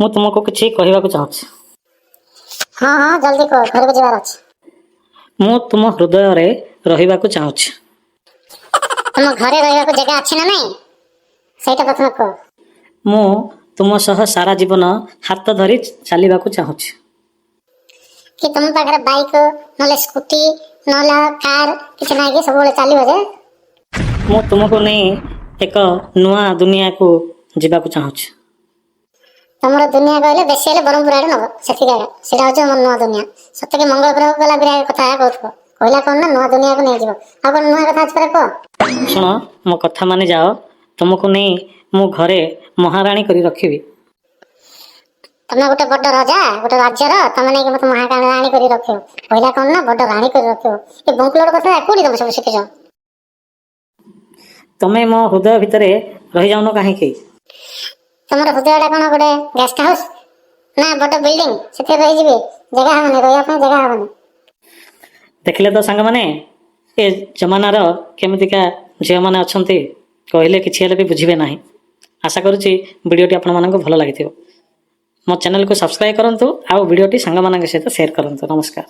ମୁଁ ତୁମକୁ କିଛି କହିବାକୁ ଚାହୁଁଛି। हाँ हाँ जल्दी कह घर को जीवार अछि। ମୁଁ ତୁମ ହୃଦୟରେ ରହିବାକୁ ଚାହୁଁଛି। तुम घरे रहबा को जगह अछि ना नहीं सेटा प्रथम कह। ମୁଁ ତୁମ ସହ ସାରା ଜୀବନ ହାତ ଧରି ଚାଲିବାକୁ ଚାହୁଁଛି। कि तुम पाखरे बाइक नले स्कूटी नला कार किछ नाही कि सब बेले चलिबो जे। ମୁଁ ତୁମକୁ ନେଇ ଏକ ନୂଆ ଦୁନିଆକୁ ଯିବାକୁ ଚାହୁଁଛି। तमरो दुनिया कहले बेसी हेले ब्रह्मपुर आड़े नब सेठी जागा सेटा होछ हमर नवा दुनिया सत्य के मंगल ग्रह गला बिरा कथा कहथो कहला कोन ना नवा दुनिया को नै जीवो आ कोन नवा कथा अछि पर को। ଶୁଣ ମୋ କଥା ମାନି ଯାଅ, ତୁମକୁ ନେଇ ମୁଁ ଘରେ ମହାରାଣୀ କରି ରଖିବି। तमे गोटे बड़ राजा गोटे राज्यर तमे नै कि मत महाराणी करी रखियो कहला कोन ना बड़ रानी करी रखियो ए बंकुलर कथा कोडी तमे सब शिखिछ। ତମେ ମୋ ହୃଦୟ ଭିତରେ ରହିଯାଉନ କାହିଁକି? तमर हृदयटा कोन गोटे गेस्ट हाउस ना बड़ बिल्डिंग सेथे रहि जिवे जगह हबने रहया पे जगह हबने। ଦେଖିଲେ ତ ସାଙ୍ଗମାନେ ଏ ଜମାନାର କେମିତିକା ଝିଅମାନେ ଅଛନ୍ତି କହିଲେ କିଛି ହେଲେ ବି ବୁଝିବେ ନାହିଁ। ଆଶା କରୁଛି ଭିଡ଼ିଓଟି ଆପଣମାନଙ୍କୁ ଭଲ ଲାଗିଥିବ। ମୋ ଚ୍ୟାନେଲକୁ ସବସ୍କ୍ରାଇବ୍ କରନ୍ତୁ ଆଉ ଭିଡ଼ିଓଟି ସାଙ୍ଗମାନଙ୍କ ସହିତ ସେୟାର କରନ୍ତୁ। ନମସ୍କାର।